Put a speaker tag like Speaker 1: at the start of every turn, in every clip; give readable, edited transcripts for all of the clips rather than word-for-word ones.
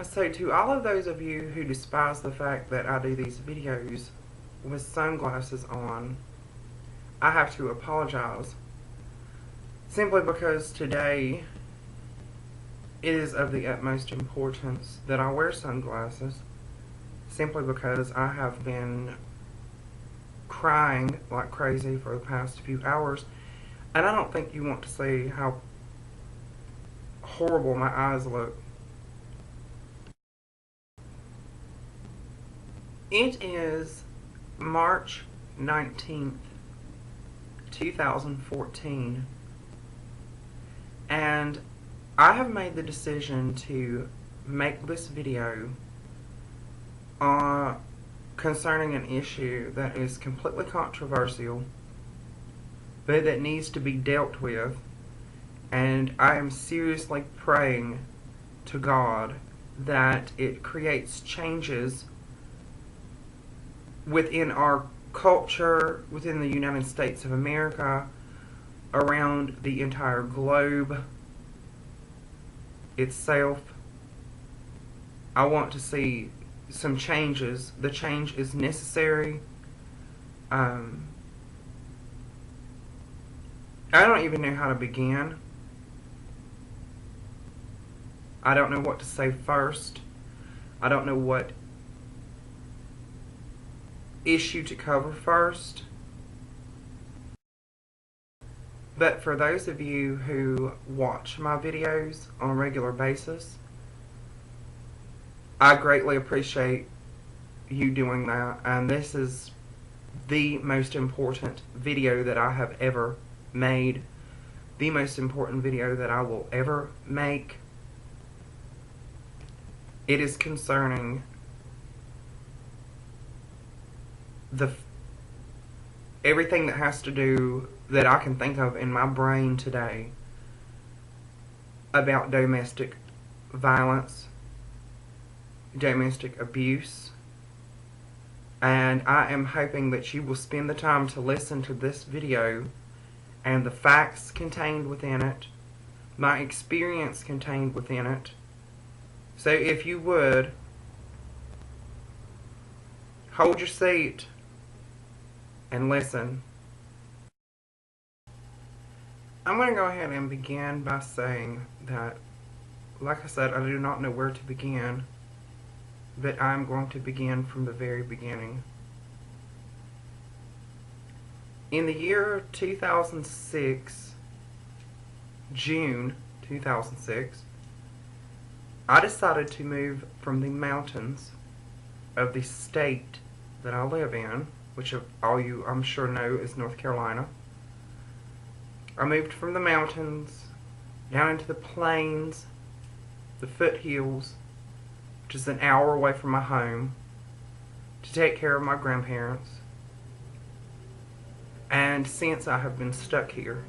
Speaker 1: So to all of those of you who despise the fact that I do these videos with sunglasses on, I have to apologize. Simply because today it is of the utmost importance that I wear sunglasses. Simply because I have been crying like crazy for the past few hours. And I don't think you want to see how horrible my eyes look. It is March 19th, 2014, and I have made the decision to make this video concerning an issue that is completely controversial, but that needs to be dealt with, and I am seriously praying to God that it creates changes within our culture, within the United States of America, around the entire globe itself. I want to see some changes. The change is necessary. I don't even know how to begin. I don't know what to say first. I don't know what issue to cover first. But for those of you who watch my videos on a regular basis, I greatly appreciate you doing that, and this is the most important video that I have ever made, the most important video that I will ever make. It is concerning everything that has to do, that I can think of in my brain today, about domestic violence, domestic abuse, and I am hoping that you will spend the time to listen to this video and the facts contained within it, my experience contained within it. So if you would, hold your seat and listen. I'm going to go ahead and begin by saying that, like I said, I do not know where to begin, but I'm going to begin from the very beginning. In the year 2006, June 2006, I decided to move from the mountains of the state that I live in, which all you, I'm sure, know is North Carolina. I moved from the mountains down into the plains, the foothills, which is an hour away from my home, to take care of my grandparents. And since I have been stuck here.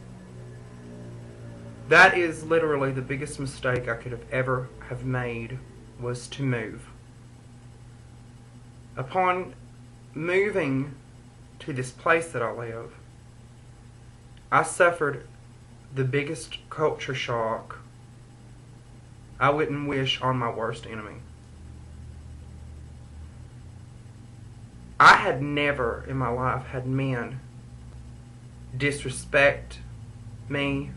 Speaker 1: That is literally the biggest mistake I could have ever have made, was to move. Upon moving to this place that I live, I suffered the biggest culture shock I wouldn't wish on my worst enemy. I had never in my life had men disrespect me,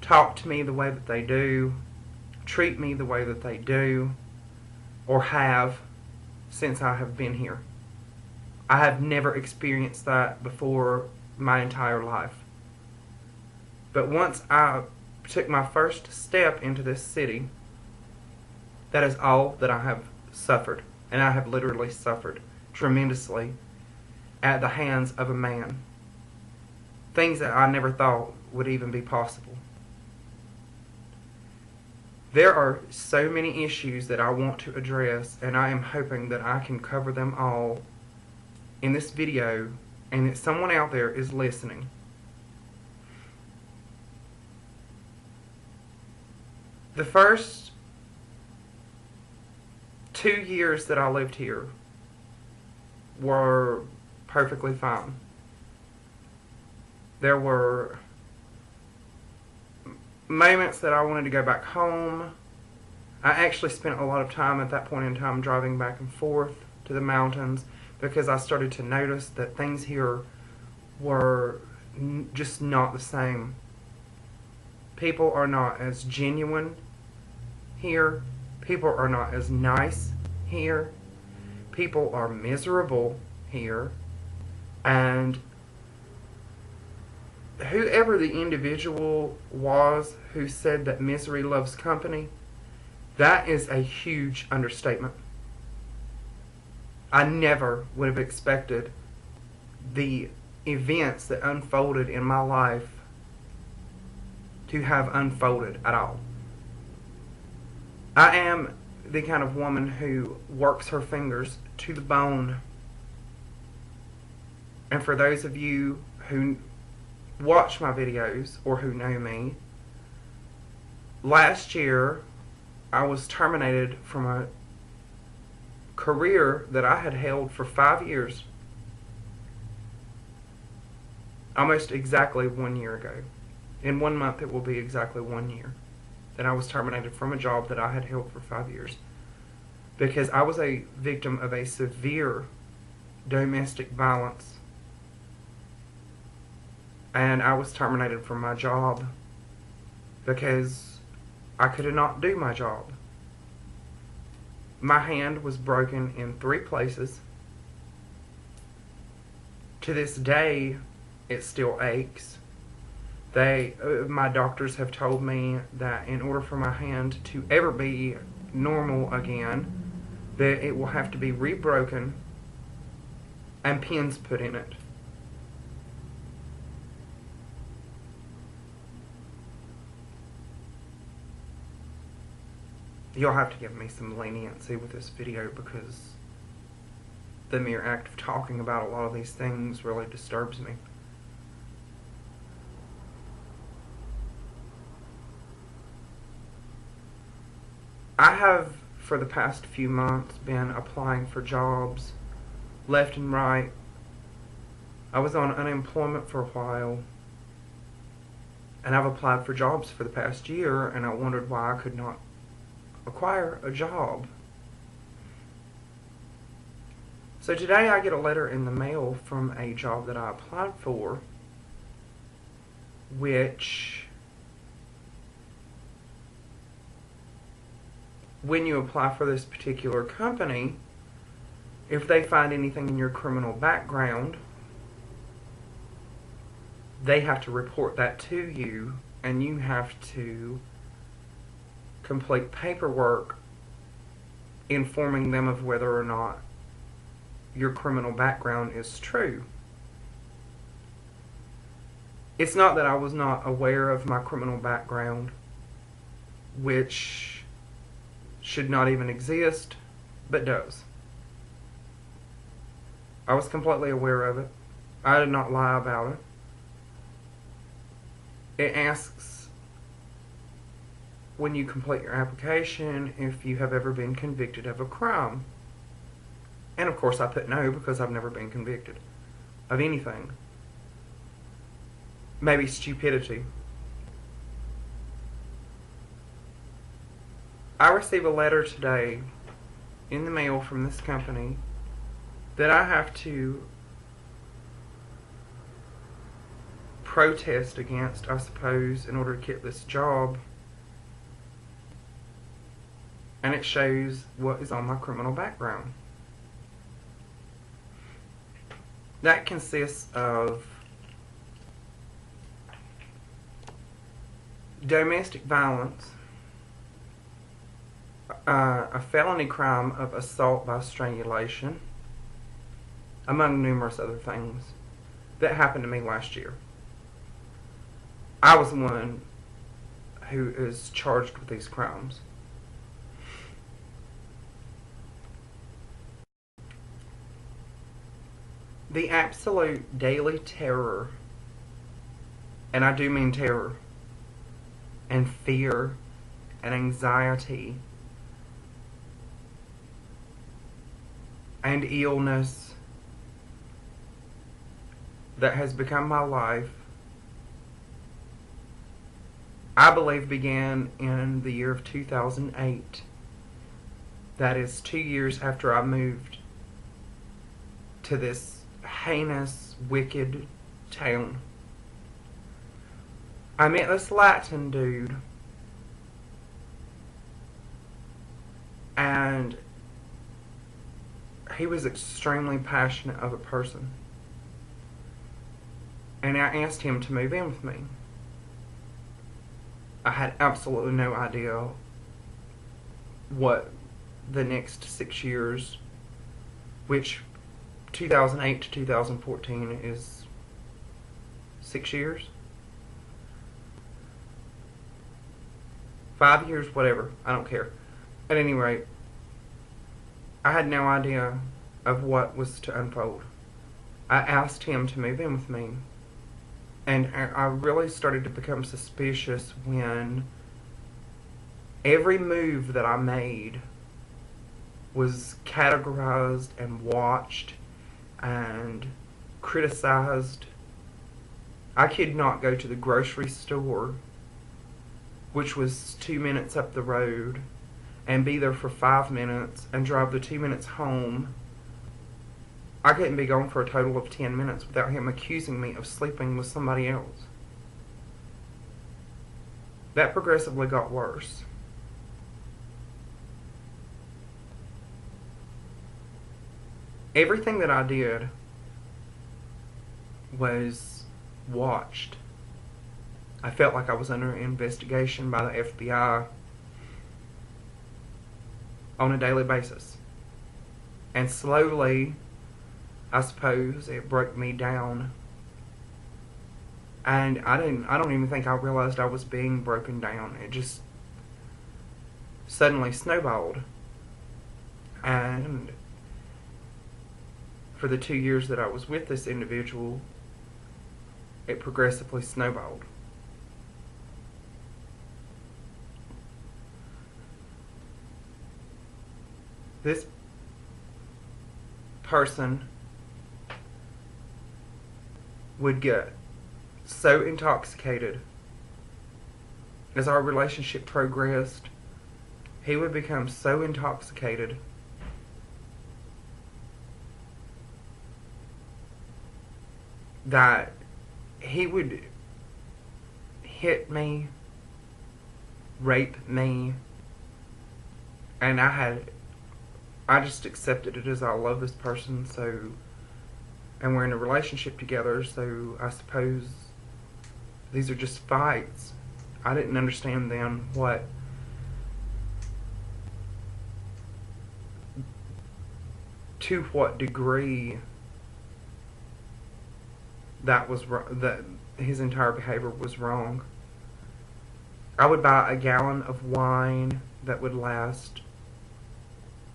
Speaker 1: talk to me the way that they do, treat me the way that they do, or have, since I have been here. I have never experienced that before my entire life. But once I took my first step into this city, that is all that I have suffered. And I have literally suffered tremendously at the hands of a man. Things that I never thought would even be possible. There are so many issues that I want to address, and I am hoping that I can cover them all in this video, and that someone out there is listening. The first 2 years that I lived here were perfectly fine. There were moments that I wanted to go back home. I actually spent a lot of time at that point in time driving back and forth to the mountains because I started to notice that things here were just not the same. People are not as genuine here. People are not as nice here. People are miserable here. And whoever the individual was who said that misery loves company, that is a huge understatement. I never would have expected the events that unfolded in my life to have unfolded at all. I am the kind of woman who works her fingers to the bone. And for those of you who watch my videos or who know me, last year I was terminated from a career that I had held for 5 years. Almost exactly 1 year ago. In 1 month it will be exactly 1 year that I was terminated from a job that I had held for 5 years. Because I was a victim of a severe domestic violence. And I was terminated from my job because I could not do my job. My hand was broken in 3 places. To this day, it still aches. My doctors have told me that in order for my hand to ever be normal again, that it will have to be rebroken and pins put in it. You'll have to give me some leniency with this video because the mere act of talking about a lot of these things really disturbs me. I have, for the past few months, been applying for jobs left and right. I was on unemployment for a while, and I've applied for jobs for the past year, and I wondered why I could not acquire a job. So today I get a letter in the mail from a job that I applied for, which, when you apply for this particular company, if they find anything in your criminal background, they have to report that to you, and you have to complete paperwork informing them of whether or not your criminal background is true. It's not that I was not aware of my criminal background, which should not even exist, but does. I was completely aware of it. I did not lie about it. It asks, when you complete your application, if you have ever been convicted of a crime. And of course I put no because I've never been convicted of anything. Maybe stupidity. I received a letter today in the mail from this company that I have to protest against, I suppose, in order to get this job. And it shows what is on my criminal background. That consists of domestic violence, a felony crime of assault by strangulation, among numerous other things that happened to me last year. I was the one who is charged with these crimes. The absolute daily terror, and I do mean terror, and fear, and anxiety, and illness that has become my life, I believe began in the year of 2008. That is 2 years after I moved to this heinous, wicked town. I met this Latin dude, and he was extremely passionate of a person. And I asked him to move in with me. I had absolutely no idea what the next 6 years, which 2008 to 2014 is 6 years? 5 years, whatever. I don't care. At any rate, I had no idea of what was to unfold. I asked him to move in with me. And I really started to become suspicious when every move that I made was categorized and watched and criticized. I could not go to the grocery store, which was 2 minutes up the road, and be there for 5 minutes and drive the 2 minutes home. I couldn't be gone for a total of 10 minutes without him accusing me of sleeping with somebody else. That progressively got worse. Everything that I did was watched. I felt like I was under investigation by the FBI on a daily basis. And slowly, I suppose, it broke me down. And I don't even think I realized I was being broken down. It just suddenly snowballed. And for the 2 years that I was with this individual, it progressively snowballed. This person would get so intoxicated as our relationship progressed. He would become so intoxicated that he would hit me, rape me, and I just accepted it as I love this person, and we're in a relationship together, so I suppose these are just fights. I didn't understand then to what degree that his entire behavior was wrong. I would buy a gallon of wine that would last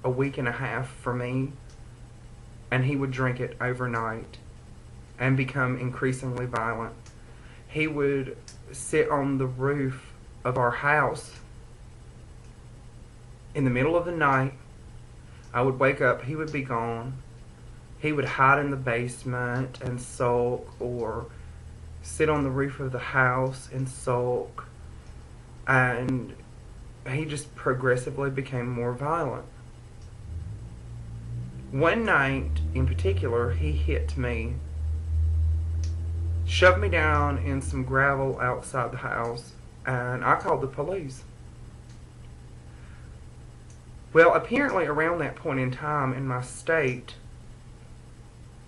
Speaker 1: a week and a half for me, and he would drink it overnight and become increasingly violent. He would sit on the roof of our house in the middle of the night. I would wake up, he would be gone. He would hide in the basement and sulk, or sit on the roof of the house and sulk, and he just progressively became more violent. One night in particular, he hit me, shoved me down in some gravel outside the house, and I called the police. Well, apparently around that point in time in my state,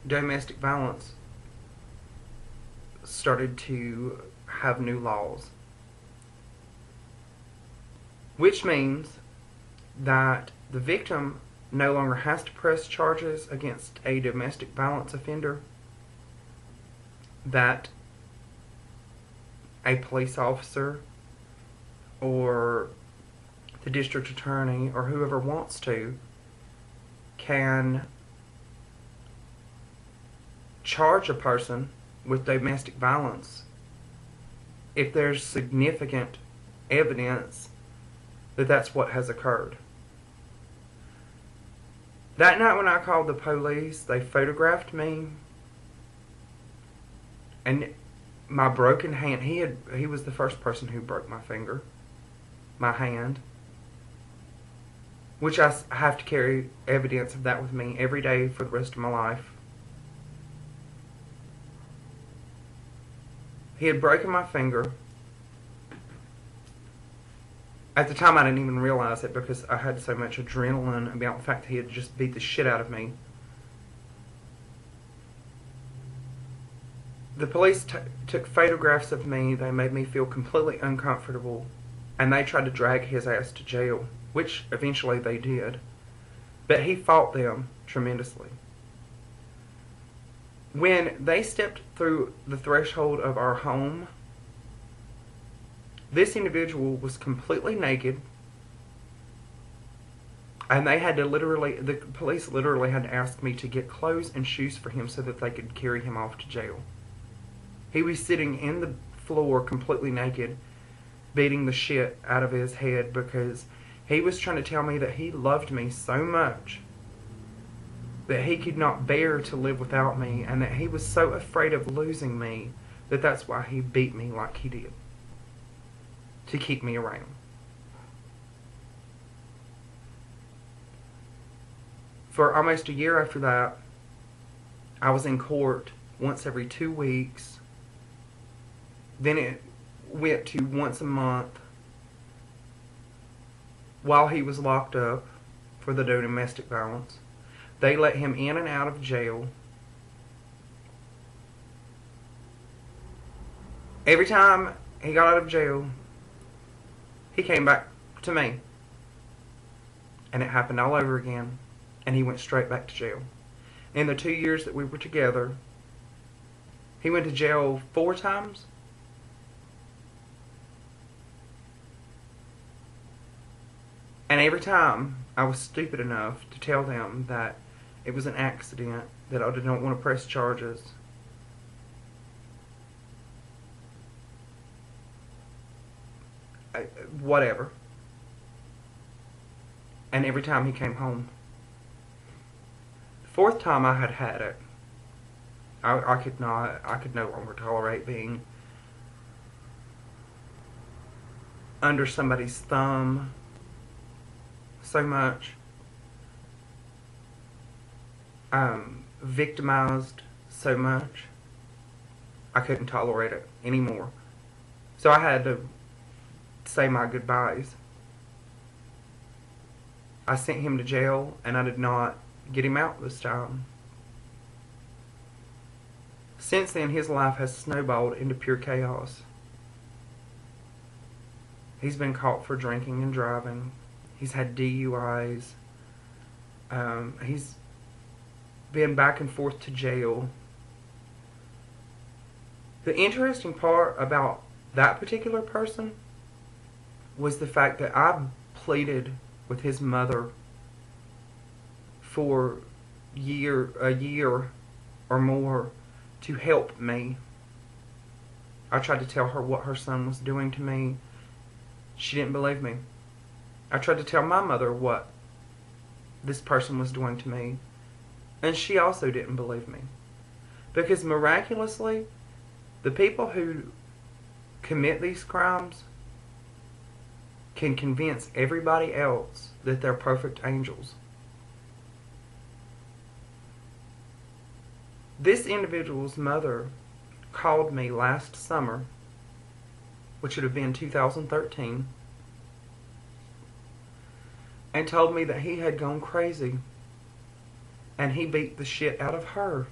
Speaker 1: domestic violence started to have new laws, which means that the victim no longer has to press charges against a domestic violence offender, that a police officer or the district attorney or whoever wants to can charge a person with domestic violence if there's significant evidence that that's what has occurred. That night when I called the police, they photographed me, and my broken hand. He was the first person who broke my finger, my hand, which I have to carry evidence of that with me every day for the rest of my life. He had broken my finger. At the time, I didn't even realize it because I had so much adrenaline about the fact that he had just beat the shit out of me. The police took photographs of me. They made me feel completely uncomfortable. And they tried to drag his ass to jail, which eventually they did. But he fought them tremendously. When they stepped through the threshold of our home, this individual was completely naked, and the police literally had to ask me to get clothes and shoes for him so that they could carry him off to jail. He was sitting in the floor completely naked, beating the shit out of his head because he was trying to tell me that he loved me so much that he could not bear to live without me, and that he was so afraid of losing me that that's why he beat me like he did, to keep me around. For almost a year after that, I was in court once every 2 weeks. Then it went to once a month while he was locked up for the domestic violence. They let him in and out of jail. Every time he got out of jail, he came back to me. And it happened all over again. And he went straight back to jail. In the 2 years that we were together, he went to jail 4 times. And every time I was stupid enough to tell them that it was an accident, that I did not want to press charges. Whatever. And every time he came home. The 4th time I had it. I could no longer tolerate being under somebody's thumb so much. Victimized so much. I couldn't tolerate it anymore. So I had to say my goodbyes. I sent him to jail, and I did not get him out this time. Since then, his life has snowballed into pure chaos. He's been caught for drinking and driving. He's had DUIs. He's been back and forth to jail. The interesting part about that particular person was the fact that I pleaded with his mother for a year or more to help me. I tried to tell her what her son was doing to me. She didn't believe me. I tried to tell my mother what this person was doing to me, and she also didn't believe me. Because miraculously, the people who commit these crimes can convince everybody else that they're perfect angels. This individual's mother called me last summer, which would have been 2013, and told me that he had gone crazy and he beat the shit out of her.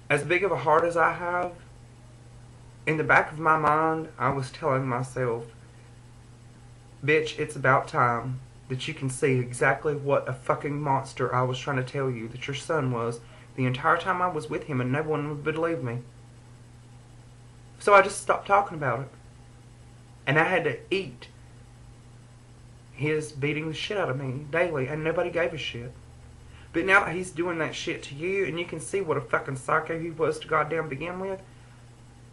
Speaker 1: As big of a heart as I have, in the back of my mind, I was telling myself, bitch, it's about time that you can see exactly what a fucking monster I was trying to tell you that your son was the entire time I was with him, and no one would believe me. So I just stopped talking about it. And I had to eat his beating the shit out of me daily, and nobody gave a shit. But now that he's doing that shit to you, and you can see what a fucking psycho he was to goddamn begin with,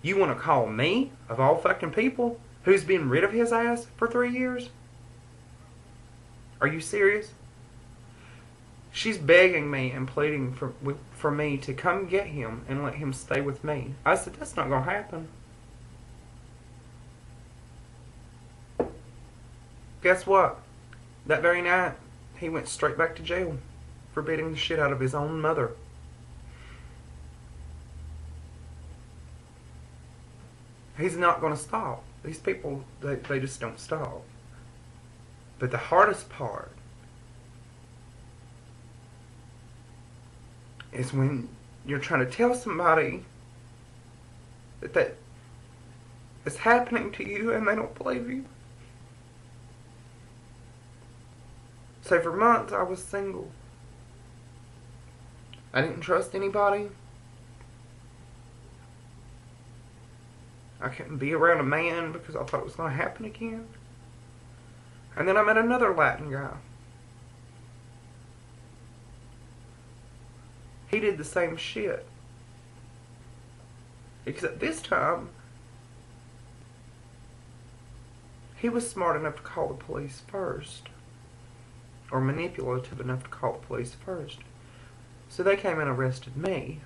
Speaker 1: you want to call me, of all fucking people, who's been rid of his ass for 3 years? Are you serious? She's begging me and pleading for me to come get him and let him stay with me. I said, that's not going to happen. Guess what? That very night, he went straight back to jail for beating the shit out of his own mother. He's not going to stop. These people, they just don't stop. But the hardest part is when you're trying to tell somebody that it's happening to you and they don't believe you. So for months I was single. I didn't trust anybody. I couldn't be around a man because I thought it was going to happen again. And then I met another Latin guy. He did the same shit. Except this time, he was smart enough to call the police first. Or manipulative enough to call the police first. So they came and arrested me.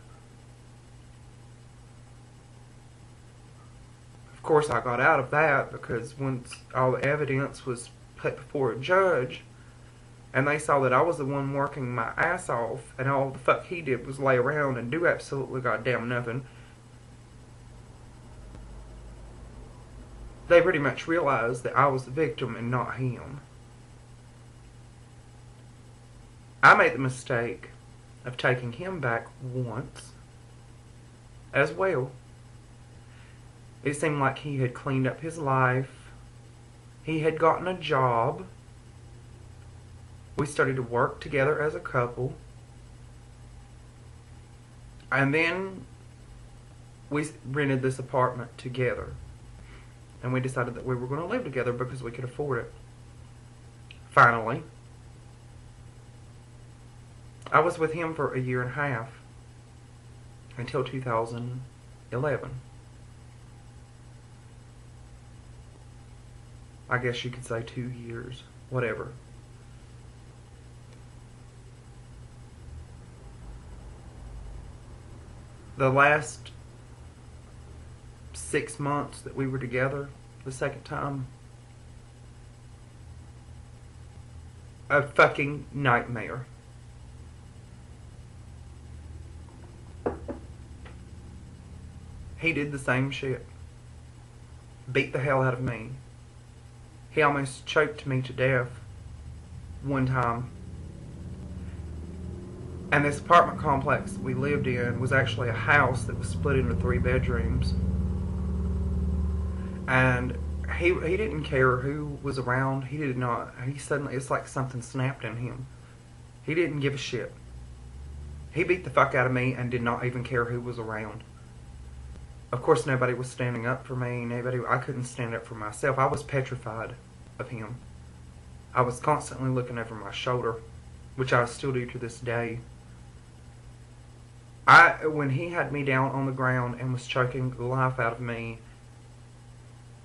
Speaker 1: Of course, I got out of that because once all the evidence was put before a judge and they saw that I was the one working my ass off and all the fuck he did was lay around and do absolutely goddamn nothing, they pretty much realized that I was the victim and not him. I made the mistake of taking him back once as well. It seemed like he had cleaned up his life. He had gotten a job. We started to work together as a couple. And then we rented this apartment together. And we decided that we were going to live together because we could afford it. Finally, I was with him for a year and a half. Until 2011. I guess you could say 2 years. Whatever. The last 6 months that we were together, the second time, a fucking nightmare. He did the same shit. Beat the hell out of me. He almost choked me to death one time. And this apartment complex we lived in was actually a house that was split into 3 bedrooms. And he didn't care who was around. He did not. He suddenly, it's like something snapped in him. He didn't give a shit. He beat the fuck out of me and did not even care who was around. Of course, nobody was standing up for me. I couldn't stand up for myself. I was petrified of him. I was constantly looking over my shoulder, which I still do to this day. When he had me down on the ground and was choking the life out of me,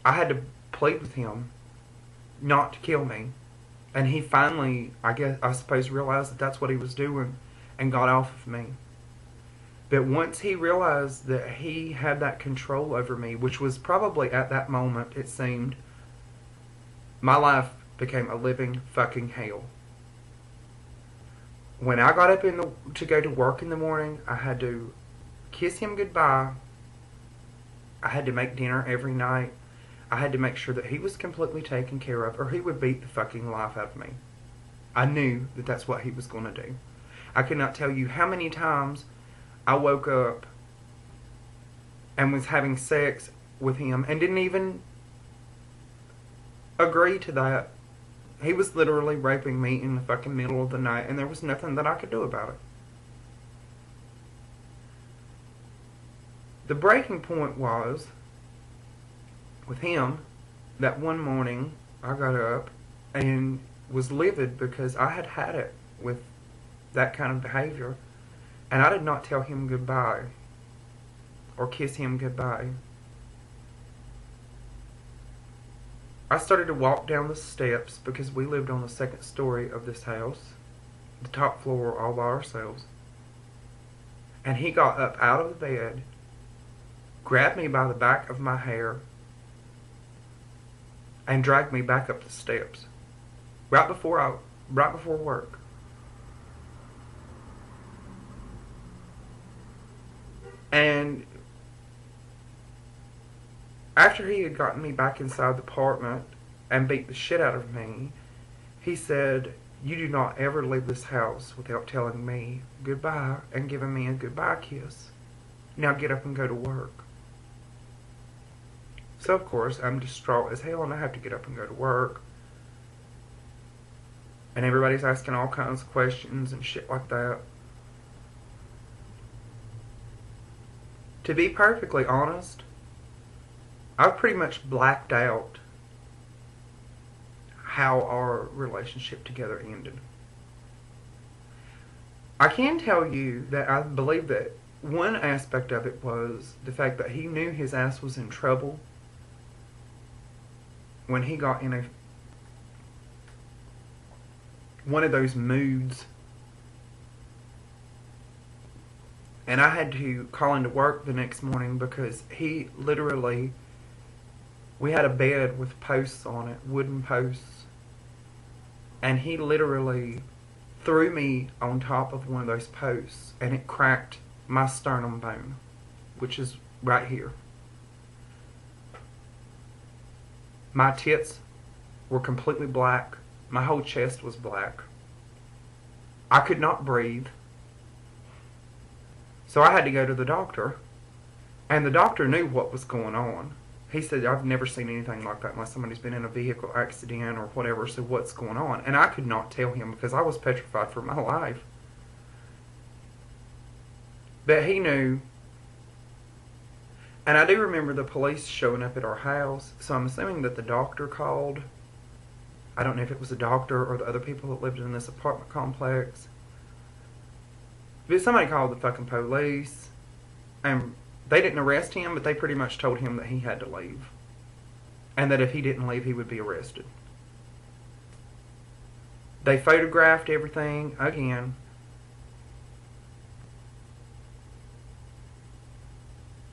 Speaker 1: I had to plead with him not to kill me. And he finally, I suppose, realized that that's what he was doing and got off of me. But once he realized that he had that control over me, which was probably at that moment, it seemed, my life became a living fucking hell. When I got up to go to work in the morning, I had to kiss him goodbye. I had to make dinner every night. I had to make sure that he was completely taken care of, or he would beat the fucking life out of me. I knew that that's what he was going to do. I could not tell you how many times I woke up and was having sex with him and didn't even agree to that. He was literally raping me in the fucking middle of the night, and there was nothing that I could do about it. The breaking point was, with him, that one morning I got up and was livid because I had had it with that kind of behavior. And I did not tell him goodbye or kiss him goodbye. I started to walk down the steps because we lived on the second story of this house. the top floor all by ourselves. And he got up out of the bed, grabbed me by the back of my hair, and dragged me back up the steps right before work. And after he had gotten me back inside the apartment and beat the shit out of me, he said, "You do not ever leave this house without telling me goodbye and giving me a goodbye kiss. Now get up and go to work." So of course I'm distraught as hell and I have to get up and go to work. And everybody's asking all kinds of questions and shit like that. To be perfectly honest, I've pretty much blacked out how our relationship together ended. I can tell you that I believe that one aspect of it was the fact that he knew his ass was in trouble when he got in one of those moods, and I had to call into work the next morning because he literally, we had a bed with posts on it, wooden posts, and he literally threw me on top of one of those posts and it cracked my sternum bone, which is right here. My tits were completely black. My whole chest was black. I could not breathe. So I had to go to the doctor. And the doctor knew what was going on. He said, "I've never seen anything like that unless somebody's been in a vehicle accident or whatever, so what's going on?" And I could not tell him because I was petrified for my life. But he knew. And I do remember the police showing up at our house, so I'm assuming that the doctor called. I don't know if it was the doctor or the other people that lived in this apartment complex. But somebody called the fucking police, and they didn't arrest him, but they pretty much told him that he had to leave. And that if he didn't leave, he would be arrested. They photographed everything again.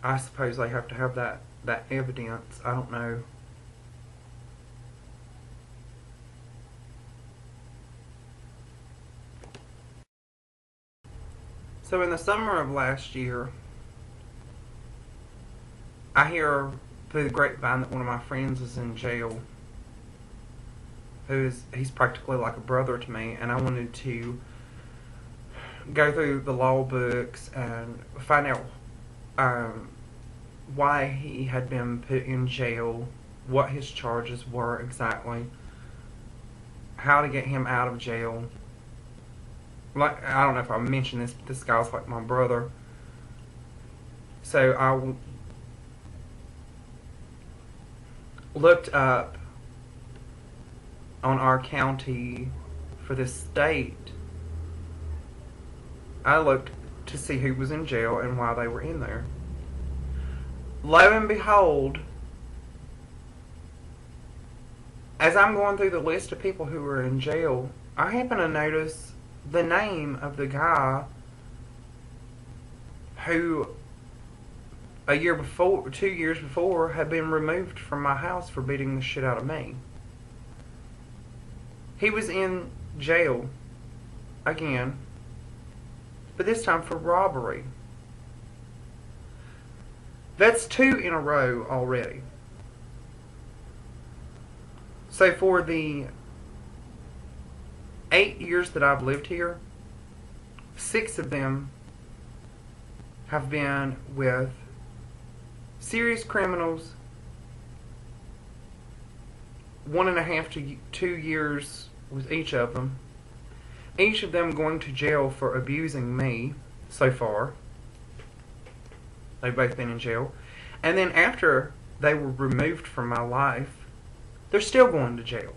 Speaker 1: I suppose they have to have that evidence. I don't know. So in the summer of last year, I hear through the grapevine that one of my friends is in jail. He's practically like a brother to me, and I wanted to go through the law books and find out why he had been put in jail, what his charges were exactly, how to get him out of jail. Like, I don't know if I mentioned this, but this guy's like my brother. So I looked up on our county for this state. I looked to see who was in jail and why they were in there. Lo and behold, as I'm going through the list of people who were in jail, I happen to notice the name of the guy who a year before, 2 years before, had been removed from my house for beating the shit out of me. He was in jail again, but this time for robbery. That's 2 in a row already. So for the 8 years that I've lived here, 6 of them have been with serious criminals. 1.5 to 2 years with each of them. Each of them going to jail for abusing me so far. They've both been in jail. And then after they were removed from my life, they're still going to jail.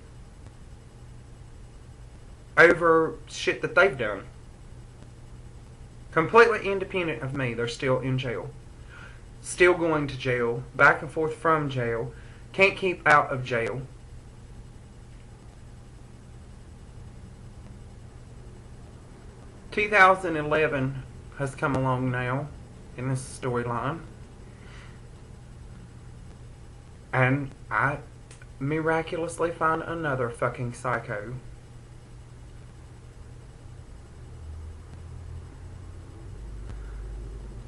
Speaker 1: Over shit that they've done. Completely independent of me, they're still in jail. Still going to jail, back and forth from jail, can't keep out of jail. 2011 has come along now in this storyline, and I miraculously find another fucking psycho.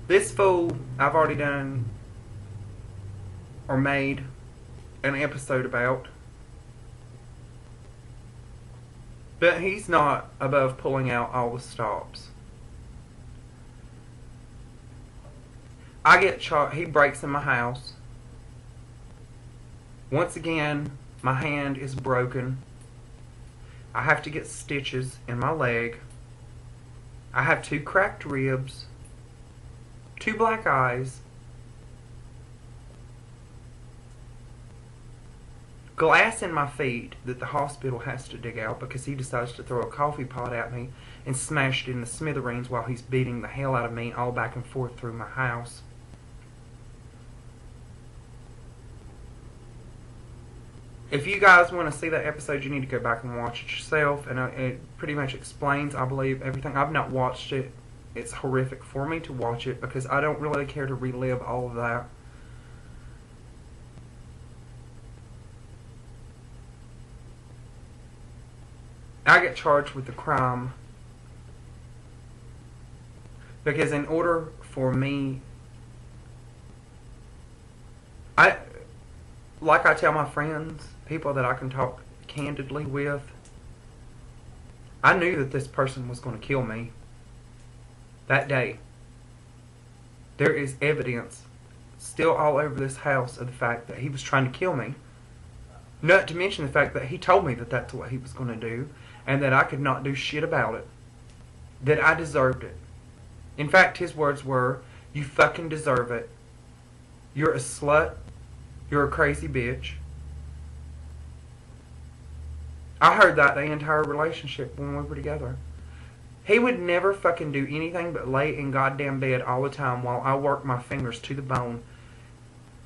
Speaker 1: This fool I've already done or made an episode about, but he's not above pulling out all the stops. I get charged. He breaks in my house. Once again, my hand is broken. I have to get stitches in my leg. I have 2 cracked ribs, 2 black eyes, glass in my feet that the hospital has to dig out because he decides to throw a coffee pot at me and smash it in the smithereens while he's beating the hell out of me all back and forth through my house. If you guys want to see that episode, you need to go back and watch it yourself, and it pretty much explains, I believe, everything. I've not watched it. It's horrific for me to watch it because I don't really care to relive all of that. I get charged with the crime because in order for me, like I tell my friends, people that I can talk candidly with, I knew that this person was going to kill me that day. There is evidence still all over this house of the fact that he was trying to kill me. Not to mention the fact that he told me that that's what he was going to do and that I could not do shit about it. That I deserved it. In fact, his words were, "You fucking deserve it. You're a slut. You're a crazy bitch." I heard that the entire relationship when we were together. He would never fucking do anything but lay in goddamn bed all the time while I worked my fingers to the bone.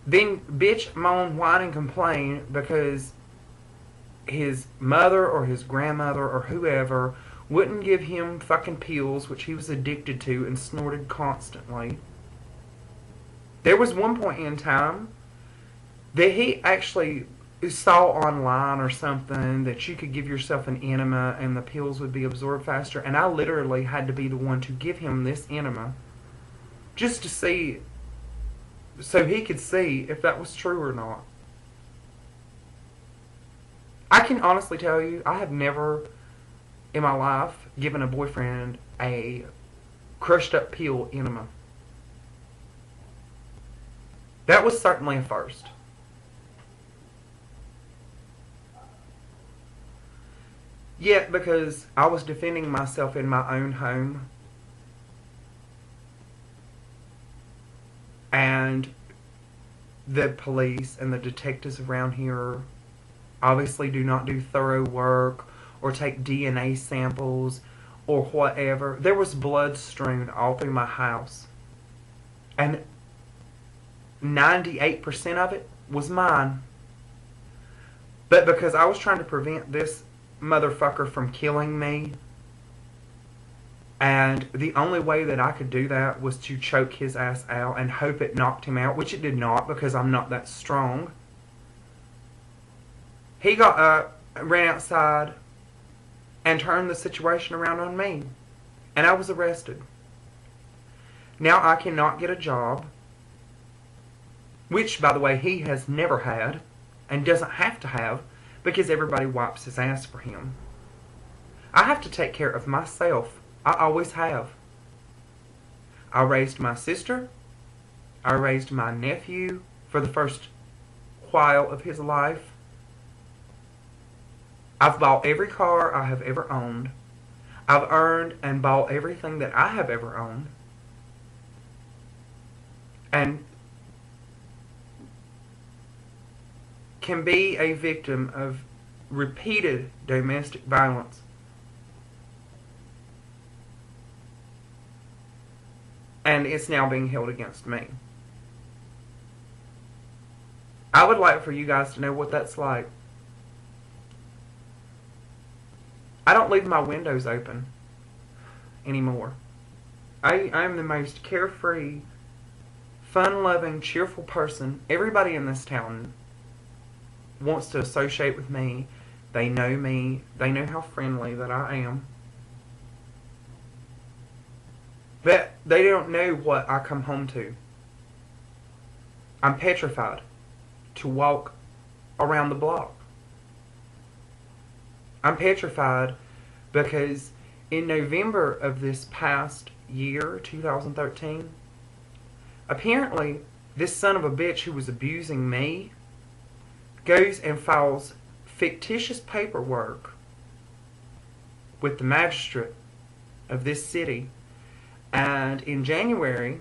Speaker 1: Then bitch, moan, whine, and complain because his mother or his grandmother or whoever wouldn't give him fucking pills, which he was addicted to and snorted constantly. There was one point in time that he actually saw online or something that you could give yourself an enema and the pills would be absorbed faster, and I literally had to be the one to give him this enema just to see, so he could see if that was true or not. I can honestly tell you, I have never in my life given a boyfriend a crushed up pill enema. That was certainly a first. Yet, because I was defending myself in my own home, and the police and the detectives around here obviously do not do thorough work or take DNA samples or whatever. There was blood strewn all through my house. And 98% of it was mine. But because I was trying to prevent this motherfucker from killing me, and the only way that I could do that was to choke his ass out and hope it knocked him out, which it did not because I'm not that strong. He got up, ran outside, and turned the situation around on me. And I was arrested. Now I cannot get a job, which, by the way, he has never had and doesn't have to have because everybody wipes his ass for him. I have to take care of myself. I always have. I raised my sister. I raised my nephew for the first while of his life. I've bought every car I have ever owned. I've earned and bought everything that I have ever owned. And can be a victim of repeated domestic violence. And it's now being held against me. I would like for you guys to know what that's like. I don't leave my windows open. anymore. I'm the most carefree, fun-loving, cheerful person. Everybody in this town wants to associate with me. They know me. They know how friendly that I am. But they don't know what I come home to. I'm petrified to walk around the block. I'm petrified because in November of this past year, 2013, apparently this son of a bitch who was abusing me goes and files fictitious paperwork with the magistrate of this city. And in January,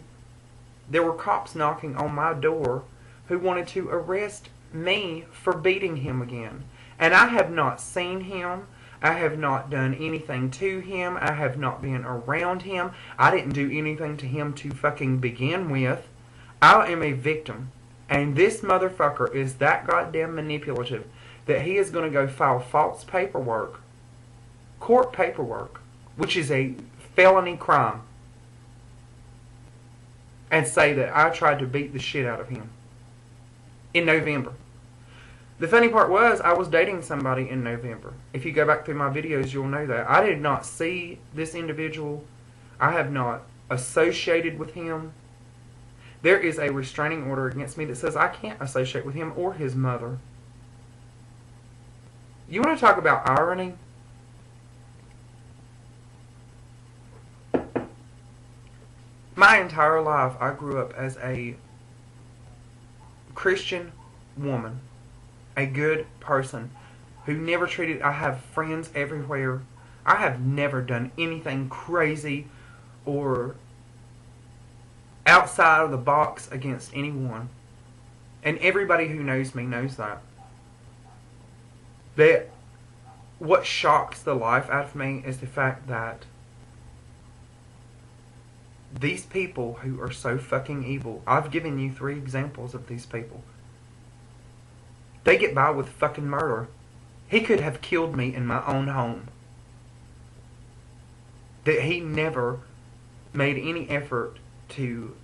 Speaker 1: there were cops knocking on my door who wanted to arrest me for beating him again. And I have not seen him. I have not done anything to him. I have not been around him. I didn't do anything to him to fucking begin with. I am a victim. And this motherfucker is that goddamn manipulative that he is going to go file false paperwork, court paperwork, which is a felony crime, and say that I tried to beat the shit out of him in November. The funny part was, I was dating somebody in November. If you go back through my videos, you'll know that. I did not see this individual. I have not associated with him. There is a restraining order against me that says I can't associate with him or his mother. You want to talk about irony? My entire life, I grew up as a Christian woman, a good person who never treated. I have friends everywhere. I have never done anything crazy or outside of the box against anyone. And everybody who knows me knows that. That what shocks the life out of me is the fact that these people who are so fucking evil, I've given you 3 examples of these people. They get by with fucking murder. He could have killed me in my own home. That he never made any effort to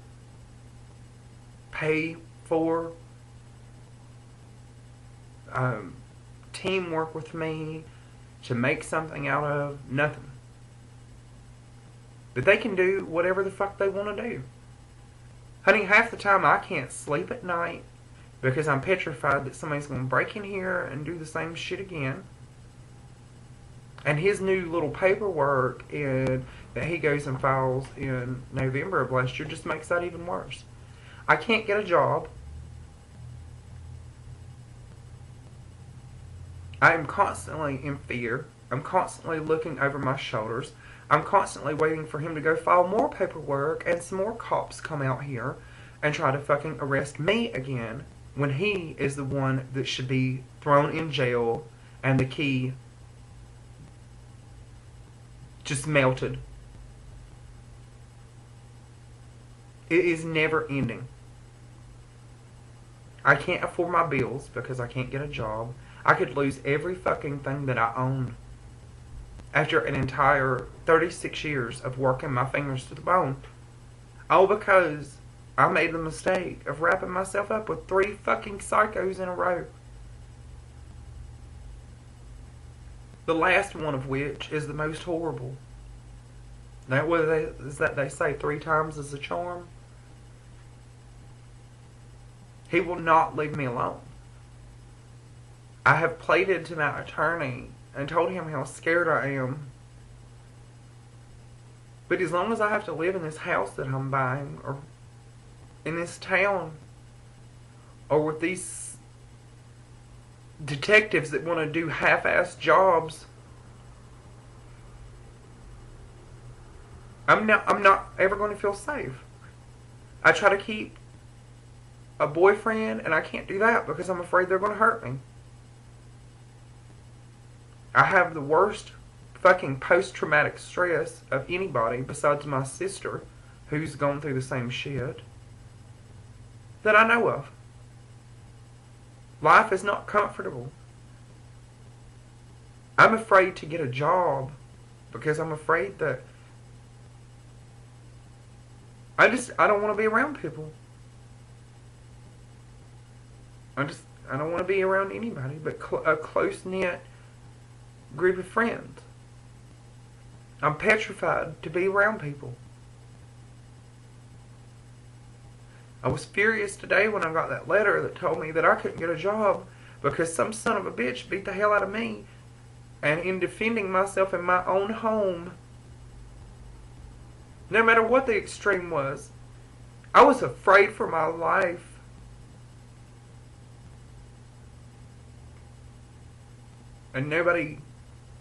Speaker 1: pay for, teamwork with me, to make something out of, nothing. But they can do whatever the fuck they want to do. Honey, half the time I can't sleep at night because I'm petrified that somebody's going to break in here and do the same shit again. And his new little paperwork that he goes and files in November of last year just makes that even worse. I can't get a job. I am constantly in fear. I'm constantly looking over my shoulders. I'm constantly waiting for him to go file more paperwork and some more cops come out here and try to fucking arrest me again when he is the one that should be thrown in jail and the key just melted. It is never ending. I can't afford my bills because I can't get a job. I could lose every fucking thing that I own after an entire 36 years of working my fingers to the bone. All because I made the mistake of wrapping myself up with 3 fucking psychos in a row. The last one of which is the most horrible. That what is that they say 3 times is a charm? He will not leave me alone. I have pleaded to my attorney and told him how scared I am. But as long as I have to live in this house that I'm buying, or in this town, or with these detectives that want to do half-assed jobs, I'm not ever going to feel safe. I try to keep a boyfriend, and I can't do that because I'm afraid they're going to hurt me. I have the worst fucking post-traumatic stress of anybody besides my sister, who's gone through the same shit, that I know of. Life is not comfortable. I'm afraid to get a job because I'm afraid that I don't want to be around people. I don't want to be around anybody but a close-knit group of friends. I'm petrified to be around people. I was furious today when I got that letter that told me that I couldn't get a job because some son of a bitch beat the hell out of me. And in defending myself in my own home, no matter what the extreme was, I was afraid for my life. And nobody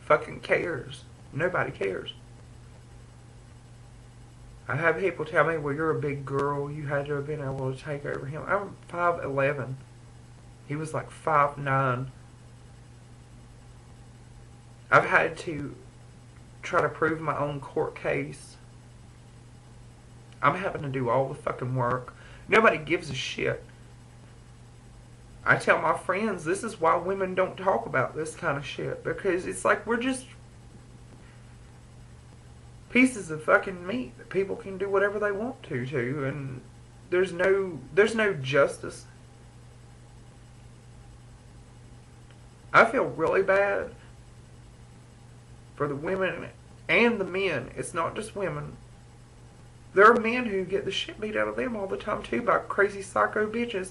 Speaker 1: fucking cares. Nobody cares. I have people tell me, well, you're a big girl. You had to have been able to take over him. I'm 5'11". He was like 5'9". I've had to try to prove my own court case. I'm having to do all the fucking work. Nobody gives a shit. I tell my friends this is why women don't talk about this kind of shit. Because it's like we're just pieces of fucking meat that people can do whatever they want to. And there's no justice. I feel really bad for the women and the men. It's not just women. There are men who get the shit beat out of them all the time too by crazy psycho bitches.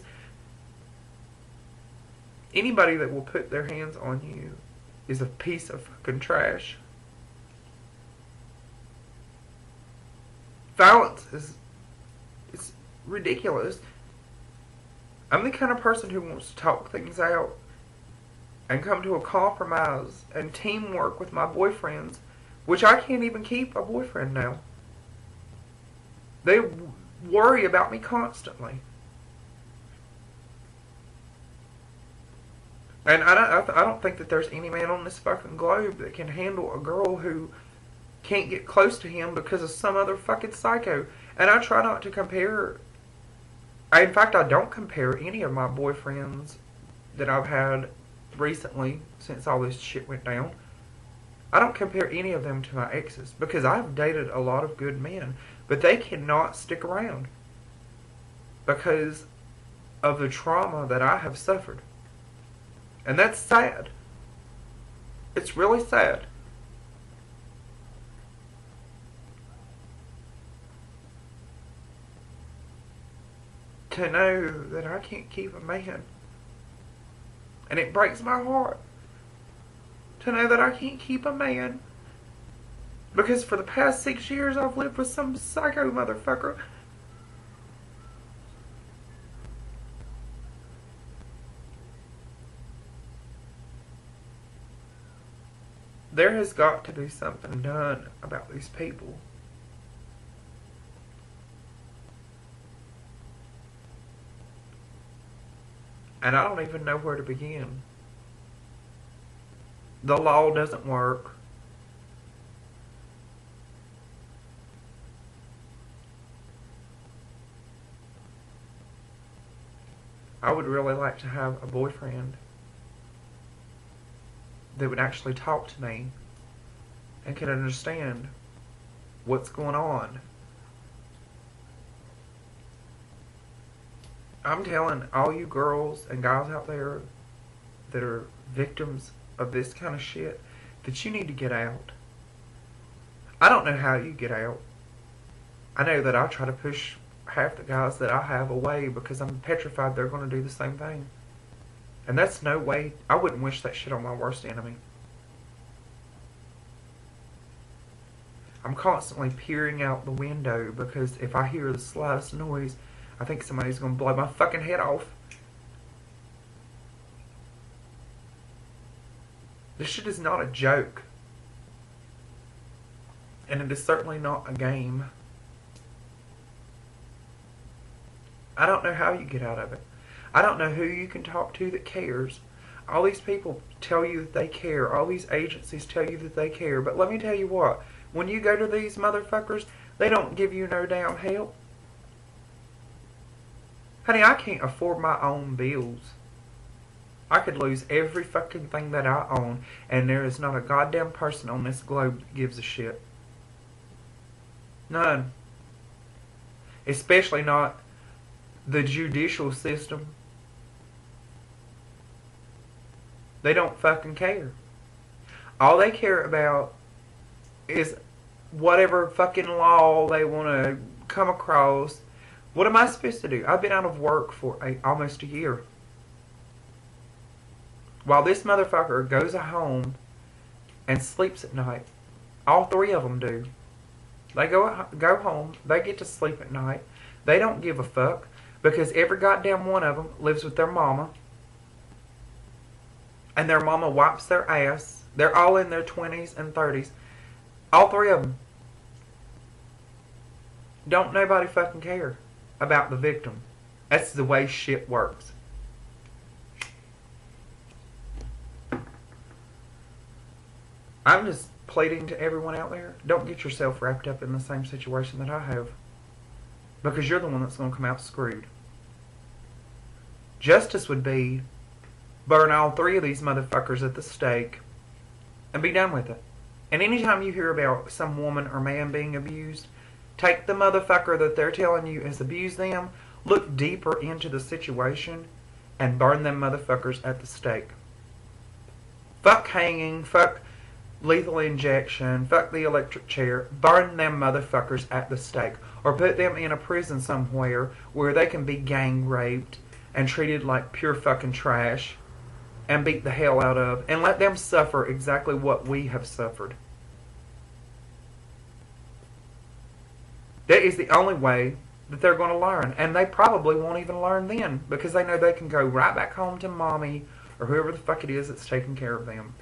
Speaker 1: Anybody that will put their hands on you is a piece of fucking trash. Violence is ridiculous. I'm the kind of person who wants to talk things out and come to a compromise and teamwork with my boyfriends, which I can't even keep a boyfriend now. They worry about me constantly. And I don't think that there's any man on this fucking globe that can handle a girl who can't get close to him because of some other fucking psycho. And I try not to compare. In fact, I don't compare any of my boyfriends that I've had recently since all this shit went down. I don't compare any of them to my exes because I've dated a lot of good men, but they cannot stick around because of the trauma that I have suffered. And that's sad. It's really sad. To know that I can't keep a man. And it breaks my heart to know that I can't keep a man. Because for the past 6 years I've lived with some psycho motherfucker. There has got to be something done about these people. And I don't even know where to begin. The law doesn't work. I would really like to have a boyfriend that would actually talk to me and can understand what's going on. I'm telling all you girls and guys out there that are victims of this kind of shit that you need to get out. I don't know how you get out. I know that I try to push half the guys that I have away because I'm petrified they're going to do the same thing. And that's no way. I wouldn't wish that shit on my worst enemy. I'm constantly peering out the window because if I hear the slightest noise, I think somebody's going to blow my fucking head off. This shit is not a joke. And it is certainly not a game. I don't know how you get out of it. I don't know who you can talk to that cares. All these people tell you that they care. All these agencies tell you that they care. But let me tell you what. When you go to these motherfuckers, they don't give you no damn help. Honey, I can't afford my own bills. I could lose every fucking thing that I own, and there is not a goddamn person on this globe that gives a shit. None. especially not the judicial system. They don't fucking care. All they care about is whatever fucking law they want to come across. What am I supposed to do? I've been out of work for almost a year. While this motherfucker goes home and sleeps at night. All three of them do. They go home. They get to sleep at night. They don't give a fuck because every goddamn one of them lives with their mama. And their mama wipes their ass. They're all in their 20s and 30s. All three of them. Don't nobody fucking care about the victim. That's the way shit works. I'm just pleading to everyone out there, don't get yourself wrapped up in the same situation that I have. Because you're the one that's going to come out screwed. Justice would be burn all three of these motherfuckers at the stake and be done with it. And anytime you hear about some woman or man being abused, take the motherfucker that they're telling you has abused them, look deeper into the situation, and burn them motherfuckers at the stake. Fuck hanging, fuck lethal injection, fuck the electric chair, burn them motherfuckers at the stake. Or put them in a prison somewhere where they can be gang raped and treated like pure fucking trash and beat the hell out of, and let them suffer exactly what we have suffered. That is the only way that they're going to learn. And they probably won't even learn then because they know they can go right back home to mommy or whoever the fuck it is that's taking care of them.